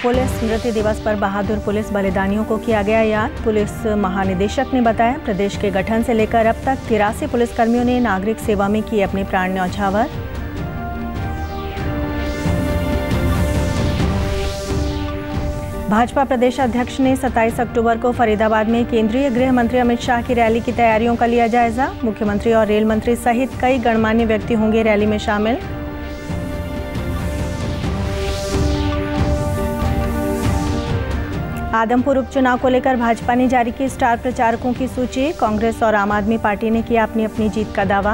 Police स्मृति दिवस पर बहादुर police बलिदानियों को किया गया याद। पुलिस महानिदेशक ने बताया, प्रदेश के गठन से लेकर अब तक 83 पुलिसकर्मियों ने नागरिक सेवा में किए अपने प्राण न्यौछावर। भाजपा प्रदेश अध्यक्ष ने 27 अक्टूबर को फरीदाबाद में केंद्रीय गृह मंत्री अमित शाह की रैली की तैयारियों का लिया जायजा। मुख्यमंत्री और रेल मंत्री सहित कई गणमान्य व्यक्ति होंगे रैली में शामिल। आदमपुर उपचुनाव को लेकर भाजपा ने जारी की स्टार प्रचारकों की सूची। कांग्रेस और आम आदमी पार्टी ने किया अपनी अपनी जीत का दावा।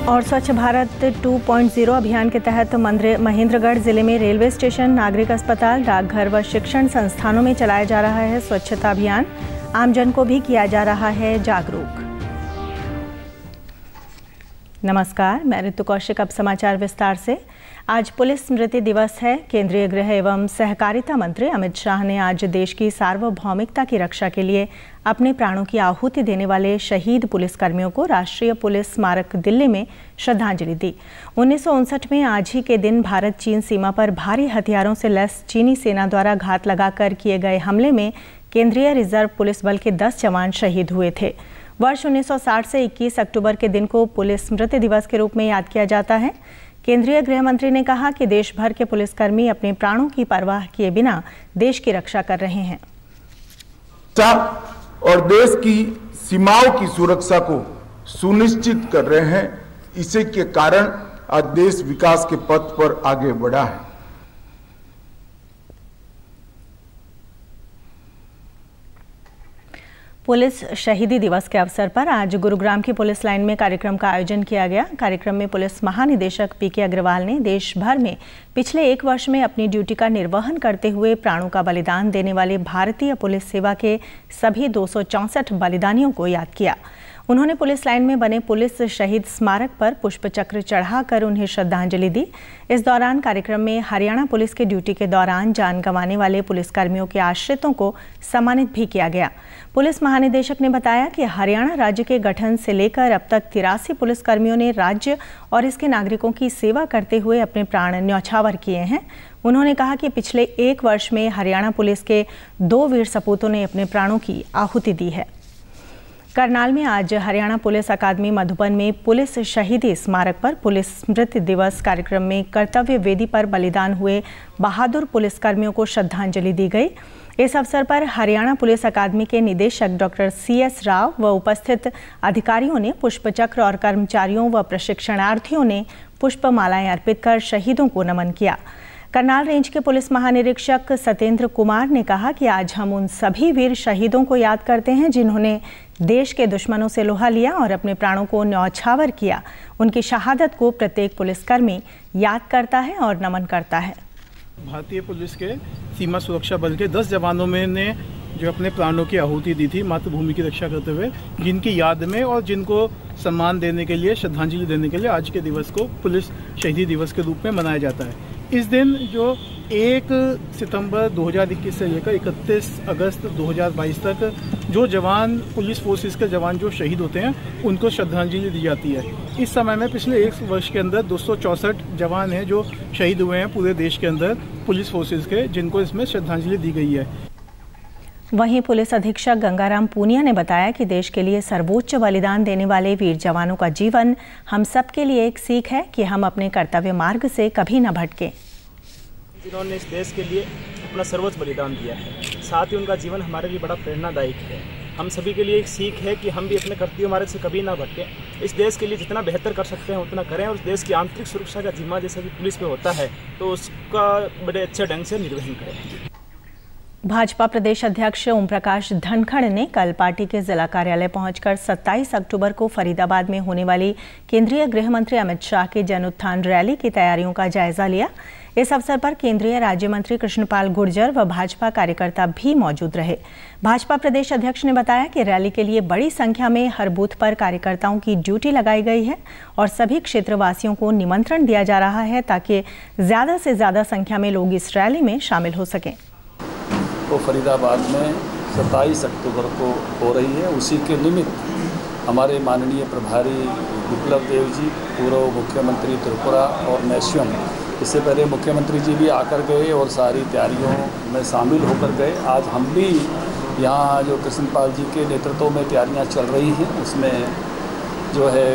और स्वच्छ भारत 2.0 अभियान के तहत महेंद्रगढ़ जिले में रेलवे स्टेशन, नागरिक अस्पताल, डाकघर व शिक्षण संस्थानों में चलाया जा रहा है स्वच्छता अभियान। आमजन को भी किया जा रहा है जागरूक। नमस्कार, मैं ऋतु कौशिक। अब समाचार विस्तार से। आज पुलिस स्मृति दिवस है। केंद्रीय गृह एवं सहकारिता मंत्री अमित शाह ने आज देश की सार्वभौमिकता की रक्षा के लिए अपने प्राणों की आहुति देने वाले शहीद पुलिसकर्मियों को राष्ट्रीय पुलिस स्मारक दिल्ली में श्रद्धांजलि दी। 1959 में आज ही के दिन भारत चीन सीमा पर भारी हथियारों से लैस चीनी सेना द्वारा घात लगाकर किए गए हमले में केंद्रीय रिजर्व पुलिस बल के 10 जवान शहीद हुए थे। वर्ष 1960 से 21 अक्टूबर के दिन को पुलिस स्मृति दिवस के रूप में याद किया जाता है। केंद्रीय गृह मंत्री ने कहा कि देश भर के पुलिसकर्मी अपने प्राणों की परवाह किए बिना देश की रक्षा कर रहे हैं और देश की सीमाओं की सुरक्षा को सुनिश्चित कर रहे हैं। इसी के कारण आज देश विकास के पथ पर आगे बढ़ा है। पुलिस शहीदी दिवस के अवसर पर आज गुरुग्राम की पुलिस लाइन में कार्यक्रम का आयोजन किया गया। कार्यक्रम में पुलिस महानिदेशक पीके अग्रवाल ने देश भर में पिछले 1 वर्ष में अपनी ड्यूटी का निर्वहन करते हुए प्राणों का बलिदान देने वाले भारतीय पुलिस सेवा के सभी 264 बलिदानियों को याद किया। उन्होंने पुलिस लाइन में बने पुलिस शहीद स्मारक पर पुष्पचक्र चढ़ाकर उन्हें श्रद्धांजलि दी। इस दौरान कार्यक्रम में हरियाणा पुलिस के ड्यूटी के दौरान जान गंवाने वाले पुलिसकर्मियों के आश्रितों को सम्मानित भी किया गया। पुलिस महानिदेशक ने बताया कि हरियाणा राज्य के गठन से लेकर अब तक 83 पुलिसकर्मियों ने राज्य और इसके नागरिकों की सेवा करते हुए अपने प्राण न्यौछावर किए हैं। उन्होंने कहा कि पिछले 1 वर्ष में हरियाणा पुलिस के 2 वीर सपूतों ने अपने प्राणों की आहुति दी है। करनाल में आज हरियाणा पुलिस अकादमी मधुबन में पुलिस शहीदी स्मारक पर पुलिस स्मृति दिवस कार्यक्रम में कर्तव्य वेदी पर बलिदान हुए बहादुर पुलिसकर्मियों को श्रद्धांजलि दी गई। इस अवसर पर हरियाणा पुलिस अकादमी के निदेशक डॉक्टर CS राव व उपस्थित अधिकारियों ने पुष्पचक्र और कर्मचारियों व प्रशिक्षणार्थियों ने पुष्पमालाएं अर्पित कर शहीदों को नमन किया। करनाल रेंज के पुलिस महानिरीक्षक सत्येंद्र कुमार ने कहा कि आज हम उन सभी वीर शहीदों को याद करते हैं जिन्होंने देश के दुश्मनों से लोहा लिया और अपने प्राणों को न्यौछावर किया। उनकी शहादत को प्रत्येक पुलिसकर्मी याद करता है और नमन करता है। भारतीय पुलिस के सीमा सुरक्षा बल के 10 जवानों में ने जो अपने प्राणों की आहुति दी थी मातृभूमि की रक्षा करते हुए, जिनकी याद में और जिनको सम्मान देने के लिए, श्रद्धांजलि देने के लिए आज के दिवस को पुलिस शहीदी दिवस के रूप में मनाया जाता है। इस दिन जो 1 सितंबर 2021 से लेकर 31 अगस्त 2022 तक जो जवान पुलिस फोर्सेस के जवान जो शहीद होते हैं उनको श्रद्धांजलि दी जाती है। इस समय में पिछले 1 वर्ष के अंदर 264 जवान हैं जो शहीद हुए हैं पूरे देश के अंदर पुलिस फोर्सेस के, जिनको इसमें श्रद्धांजलि दी गई है। वहीं पुलिस अधीक्षक गंगाराम पूनिया ने बताया कि देश के लिए सर्वोच्च बलिदान देने वाले वीर जवानों का जीवन हम सबके लिए एक सीख है कि हम अपने कर्तव्य मार्ग से कभी न भटकें। जिन्होंने इस देश के लिए अपना सर्वोच्च बलिदान दिया है, साथ ही उनका जीवन हमारे लिए बड़ा प्रेरणादायक है। हम सभी के लिए एक सीख है कि हम भी अपने कर्तव्य मार्ग से कभी ना भटकें। इस देश के लिए जितना बेहतर कर सकते हैं उतना करें और उस देश की आंतरिक सुरक्षा का जिम्मा जैसा कि पुलिस पे होता है तो उसका बड़े अच्छे ढंग से निर्वहन करें। भाजपा प्रदेश अध्यक्ष ओम प्रकाश धनखड़ ने कल पार्टी के जिला कार्यालय पहुंचकर 27 अक्टूबर को फरीदाबाद में होने वाली केंद्रीय गृह मंत्री अमित शाह की जन उत्थान रैली की तैयारियों का जायजा लिया। इस अवसर पर केंद्रीय राज्य मंत्री कृष्णपाल गुर्जर व भाजपा कार्यकर्ता भी मौजूद रहे। भाजपा प्रदेश अध्यक्ष ने बताया कि रैली के लिए बड़ी संख्या में हर बूथ पर कार्यकर्ताओं की ड्यूटी लगाई गई है और सभी क्षेत्रवासियों को निमंत्रण दिया जा रहा है ताकि ज्यादा से ज्यादा संख्या में लोग इस रैली में शामिल हो सकें। तो फरीदाबाद में 27 अक्टूबर को हो रही है। उसी के निमित्त हमारे माननीय प्रभारी विप्लव देव जी, पूर्व मुख्यमंत्री त्रिपुरा और मैक्सिमम, इससे पहले मुख्यमंत्री जी भी आकर गए और सारी तैयारियों में शामिल होकर गए। आज हम भी यहाँ जो कृष्णपाल जी के नेतृत्व में तैयारियाँ चल रही हैं, उसमें जो है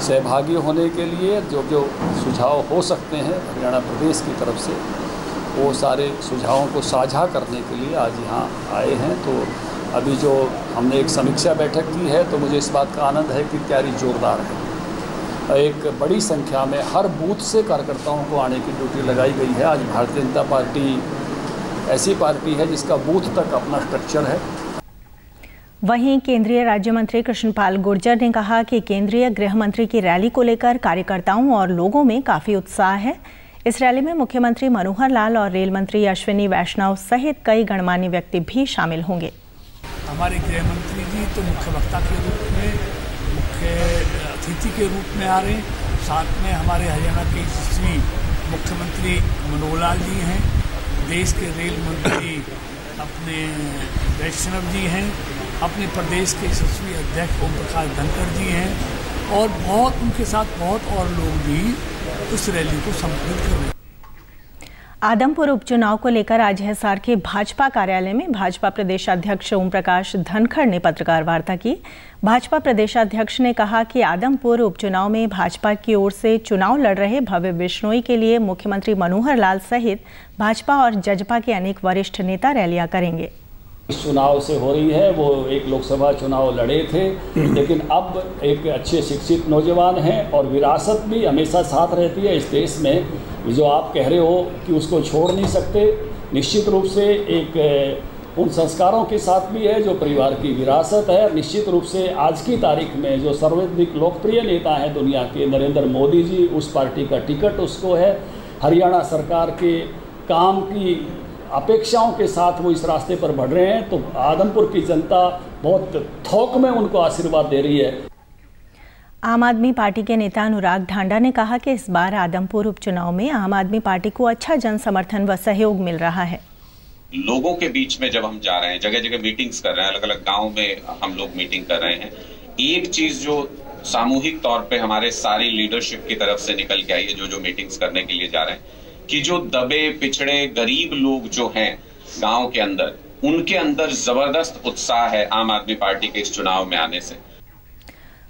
सहभागी होने के लिए जो सुझाव हो सकते हैं हरियाणा प्रदेश की तरफ से, वो सारे सुझावों को साझा करने के लिए आज यहाँ आए हैं। तो अभी जो हमने एक समीक्षा बैठक की है, तो मुझे इस बात का आनंद है कि तैयारी जोरदार है। एक बड़ी संख्या में हर बूथ से कार्यकर्ताओं को आने की ड्यूटी लगाई गई है। आज भारतीय जनता पार्टी ऐसी पार्टी है जिसका बूथ तक अपना स्ट्रक्चर है। वहीं केंद्रीय राज्य मंत्री कृष्णपाल गुर्जर ने कहा कि केंद्रीय गृह मंत्री की रैली को लेकर कार्यकर्ताओं और लोगों में काफ़ी उत्साह है। इस रैली में मुख्यमंत्री मनोहर लाल और रेल मंत्री अश्विनी वैष्णव सहित कई गणमान्य व्यक्ति भी शामिल होंगे। हमारे गृह मंत्री जी तो मुख्य वक्ता के रूप में, मुख्य अतिथि के रूप में आ रहे हैं। साथ में हमारे हरियाणा के यशस्वी मुख्यमंत्री मनोहर लाल जी हैं, देश के रेल मंत्री अपने वैष्णव जी हैं, अपने प्रदेश के यशस्वी अध्यक्ष ओम प्रकाश धनखड़ जी हैं, और बहुत उनके साथ बहुत और लोग भी उस रैली को संबोधित कर रहे हैं। आदमपुर उपचुनाव को लेकर आज हिसार के भाजपा कार्यालय में भाजपा प्रदेशाध्यक्ष ओम प्रकाश धनखड़ ने पत्रकार वार्ता की। भाजपा प्रदेशाध्यक्ष ने कहा कि आदमपुर उपचुनाव में भाजपा की ओर से चुनाव लड़ रहे भव्य बिश्नोई के लिए मुख्यमंत्री मनोहर लाल सहित भाजपा और जजपा के अनेक वरिष्ठ नेता रैलियां करेंगे। इस चुनाव से हो रही है, वो एक लोकसभा चुनाव लड़े थे, लेकिन अब एक अच्छे शिक्षित नौजवान हैं और विरासत भी हमेशा साथ रहती है इस देश में। जो आप कह रहे हो कि उसको छोड़ नहीं सकते, निश्चित रूप से एक उन संस्कारों के साथ भी है जो परिवार की विरासत है। निश्चित रूप से आज की तारीख में जो सर्वाधिक लोकप्रिय नेता हैं दुनिया के, नरेंद्र मोदी जी, उस पार्टी का टिकट उसको है। हरियाणा सरकार के काम की अपेक्षाओं के साथ वो इस रास्ते पर बढ़ रहे हैं, तो आदमपुर की जनता बहुत थोक में उनको आशीर्वाद दे रही है। आम आदमी पार्टी के नेता अनुराग ढांडा ने कहा कि इस बार आदमपुर उपचुनाव में आम आदमी पार्टी को अच्छा जन समर्थन व सहयोग मिल रहा है। लोगों के बीच में जब हम जा रहे हैं, जगह जगह मीटिंग्स कर रहे हैं, अलग अलग गाँव में हम लोग मीटिंग कर रहे हैं, एक चीज जो सामूहिक तौर पे हमारे सारी लीडरशिप की तरफ से निकल के आई है, जो मीटिंग्स करने के लिए जा रहे हैं, कि जो दबे पिछड़े गरीब लोग जो हैं गांव के अंदर, उनके अंदर जबरदस्त उत्साह है आम आदमी पार्टी के इस चुनाव में आने से।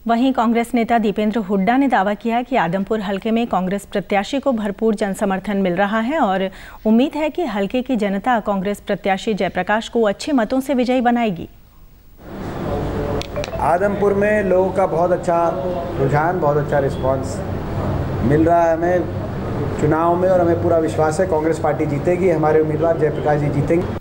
वहीं कांग्रेस नेता दीपेंद्र हुड्डा ने दावा किया कि आदमपुर हलके में कांग्रेस प्रत्याशी को भरपूर जनसमर्थन मिल रहा है और उम्मीद है कि हलके की जनता कांग्रेस प्रत्याशी जयप्रकाश को अच्छे मतों से विजयी बनाएगी। आदमपुर में लोगों का बहुत अच्छा रुझान, बहुत अच्छा रिस्पांस मिल रहा है हमें चुनाव में, और हमें पूरा विश्वास है कांग्रेस पार्टी जीतेगी। हमारे उम्मीदवार जयप्रकाश जी जीतेंगे।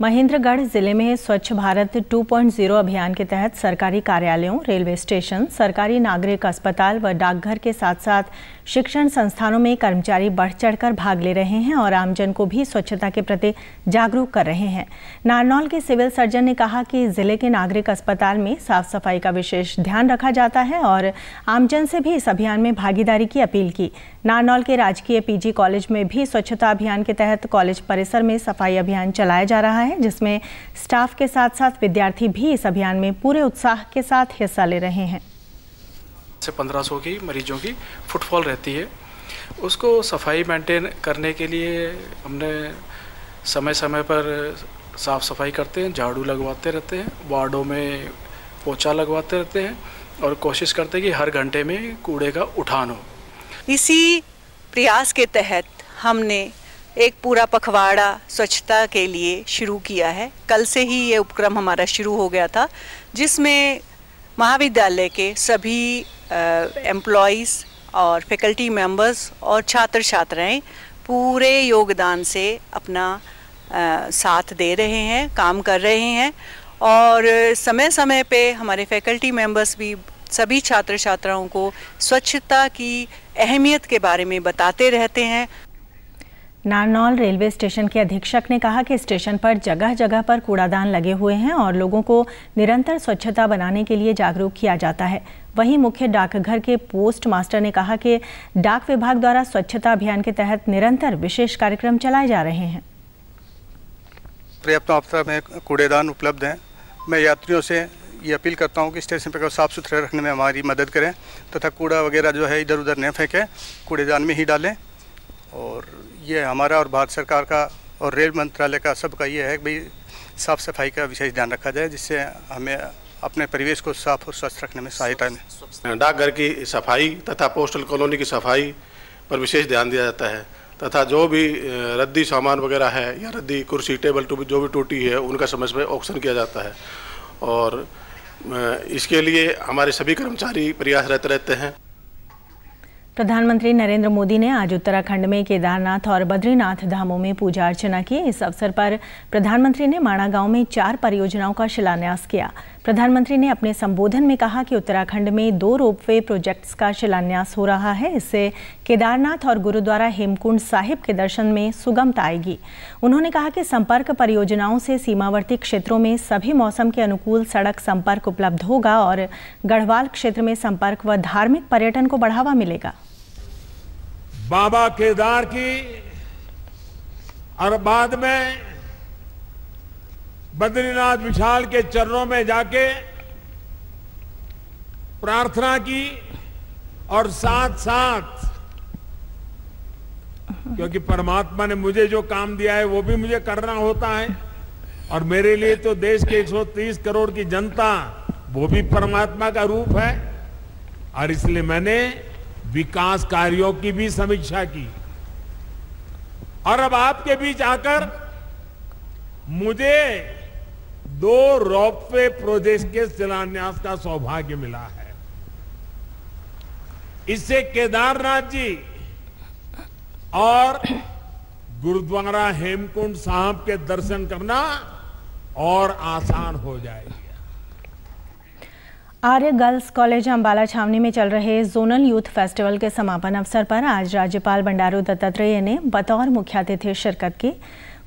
महेंद्रगढ़ जिले में स्वच्छ भारत 2.0 अभियान के तहत सरकारी कार्यालयों, रेलवे स्टेशन, सरकारी नागरिक अस्पताल व डाकघर के साथ साथ शिक्षण संस्थानों में कर्मचारी बढ़ चढ़कर भाग ले रहे हैं और आमजन को भी स्वच्छता के प्रति जागरूक कर रहे हैं। नारनौल के सिविल सर्जन ने कहा कि जिले के नागरिक अस्पताल में साफ सफाई का विशेष ध्यान रखा जाता है और आमजन से भी इस अभियान में भागीदारी की अपील की। नारनौल के राजकीय पीजी कॉलेज में भी स्वच्छता अभियान के तहत कॉलेज परिसर में सफाई अभियान चलाया जा रहा है, जिसमें स्टाफ के साथ साथ विद्यार्थी भी इस अभियान में पूरे उत्साह के साथ हिस्सा ले रहे हैं। से 1500 की मरीजों की फुटफॉल रहती है, उसको सफाई मेंटेन करने के लिए हमने समय समय पर साफ़ सफाई करते हैं, झाड़ू लगवाते रहते हैं, वार्डों में पोछा लगवाते रहते हैं और कोशिश करते हैं कि हर घंटे में कूड़े का उठान हो। इसी प्रयास के तहत हमने एक पूरा पखवाड़ा स्वच्छता के लिए शुरू किया है। कल से ही ये उपक्रम हमारा शुरू हो गया था, जिसमें महाविद्यालय के सभी एम्प्लॉइज़ और फैकल्टी मेंबर्स और छात्र छात्राएं पूरे योगदान से अपना साथ दे रहे हैं, काम कर रहे हैं और समय समय पे हमारे फैकल्टी मेंबर्स भी सभी छात्र छात्राओं को स्वच्छता की अहमियत के बारे में बताते रहते हैं। नारनौल रेलवे स्टेशन के अधीक्षक ने कहा कि स्टेशन पर जगह जगह पर कूड़ादान लगे हुए हैं और लोगों को निरंतर स्वच्छता बनाने के लिए जागरूक किया जाता है। वहीं मुख्य डाकघर के पोस्ट मास्टर ने कहा कि डाक विभाग द्वारा स्वच्छता अभियान के तहत निरंतर विशेष कार्यक्रम चलाए जा रहे हैं। पर्याप्त मात्रा में कूड़ेदान उपलब्ध हैं। मैं यात्रियों से ये अपील करता हूँ कि स्टेशन पर साफ़ सुथरे रखने में हमारी मदद करें तथा कूड़ा वगैरह जो है इधर उधर न फेंकें, कूड़ेदान में ही डालें। और ये हमारा और भारत सरकार का और रेल मंत्रालय का सबका ये है कि भाई साफ़ सफाई का विशेष ध्यान रखा जाए, जिससे हमें अपने परिवेश को साफ और स्वच्छ रखने में सहायता मिले। डाकघर की सफाई तथा पोस्टल कॉलोनी की सफाई पर विशेष ध्यान दिया जाता है तथा जो भी रद्दी सामान वगैरह है या रद्दी कुर्सी टेबल जो भी टूटी है उनका समय समय ऑक्शन किया जाता है और इसके लिए हमारे सभी कर्मचारी प्रयासरत रहते हैं। प्रधानमंत्री नरेंद्र मोदी ने आज उत्तराखंड में केदारनाथ और बद्रीनाथ धामों में पूजा अर्चना की। इस अवसर पर प्रधानमंत्री ने माणा गांव में 4 परियोजनाओं का शिलान्यास किया। प्रधानमंत्री ने अपने संबोधन में कहा कि उत्तराखंड में 2 रोपवे प्रोजेक्ट्स का शिलान्यास हो रहा है। इससे केदारनाथ और गुरुद्वारा हेमकुंड साहिब के दर्शन में सुगमता आएगी। उन्होंने कहा कि संपर्क परियोजनाओं से सीमावर्ती क्षेत्रों में सभी मौसम के अनुकूल सड़क संपर्क उपलब्ध होगा और गढ़वाल क्षेत्र में संपर्क व धार्मिक पर्यटन को बढ़ावा मिलेगा। बाबा केदार की और बाद में बद्रीनाथ विशाल के चरणों में जाके प्रार्थना की और साथ साथ क्योंकि परमात्मा ने मुझे जो काम दिया है वो भी मुझे करना होता है और मेरे लिए तो देश के 130 करोड़ की जनता वो भी परमात्मा का रूप है और इसलिए मैंने विकास कार्यों की भी समीक्षा की और अब आपके बीच आकर मुझे 2 रोपवे प्रोजेक्ट के शिलान्यास का सौभाग्य मिला है। इससे केदारनाथ जी और गुरुद्वारा हेमकुंड साहिब के दर्शन करना और आसान हो जाएगा। आर्य गर्ल्स कॉलेज अंबाला छावनी में चल रहे जोनल यूथ फेस्टिवल के समापन अवसर पर आज राज्यपाल बंडारू दत्तात्रेय ने बतौर मुख्य अतिथि शिरकत की।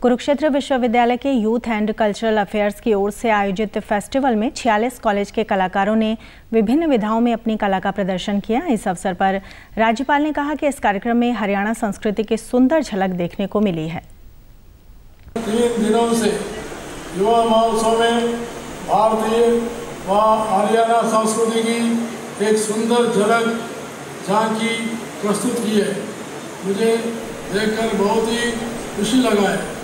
कुरुक्षेत्र विश्वविद्यालय के यूथ एंड कल्चरल अफेयर्स की ओर से आयोजित फेस्टिवल में 46 कॉलेज के कलाकारों ने विभिन्न विधाओं में अपनी कला का प्रदर्शन किया। इस अवसर पर राज्यपाल ने कहा कि इस कार्यक्रम में हरियाणा संस्कृति की सुंदर झलक देखने को मिली है। 3 दिनों से युवा महोत्सव में भारतीय व हरियाणा संस्कृति की एक सुंदर झलक झांकी प्रस्तुत की है। मुझे देखकर बहुत ही खुशी लगा है।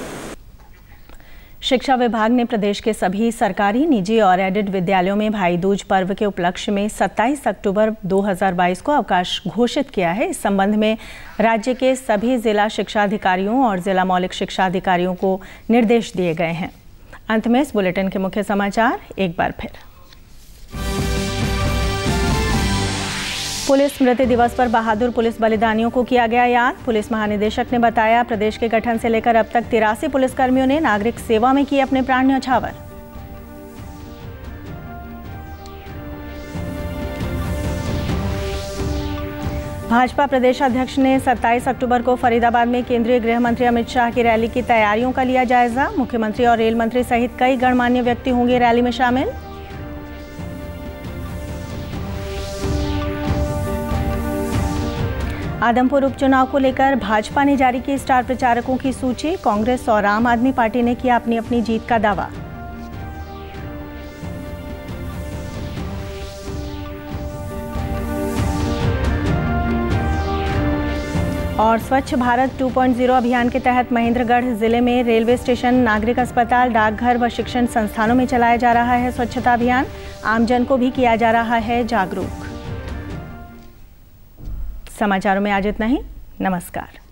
शिक्षा विभाग ने प्रदेश के सभी सरकारी, निजी और एडेड विद्यालयों में भाई दूज पर्व के उपलक्ष्य में 27 अक्टूबर 2022 को अवकाश घोषित किया है। इस संबंध में राज्य के सभी जिला शिक्षा अधिकारियों और जिला मौलिक शिक्षा अधिकारियों को निर्देश दिए गए हैं। अंत में इस बुलेटिन के मुख्य समाचार एक बार फिर। पुलिस स्मृति दिवस पर बहादुर पुलिस बलिदानियों को किया गया याद। पुलिस महानिदेशक ने बताया, प्रदेश के गठन से लेकर अब तक 83 पुलिसकर्मियों ने नागरिक सेवा में किए अपने प्राण न्यौछावर। भाजपा प्रदेश अध्यक्ष ने 27 अक्टूबर को फरीदाबाद में केंद्रीय गृह मंत्री अमित शाह की रैली की तैयारियों का लिया जायजा। मुख्यमंत्री और रेल मंत्री सहित कई गणमान्य व्यक्ति होंगे रैली में शामिल। आदमपुर उपचुनाव को लेकर भाजपा ने जारी की स्टार प्रचारकों की सूची। कांग्रेस और आम आदमी पार्टी ने किया अपनी अपनी जीत का दावा। और स्वच्छ भारत 2.0 अभियान के तहत महेंद्रगढ़ जिले में रेलवे स्टेशन, नागरिक अस्पताल, डाकघर व शिक्षण संस्थानों में चलाया जा रहा है स्वच्छता अभियान। आमजन को भी किया जा रहा है जागरूक। समाचारों में आज इतना ही। नमस्कार।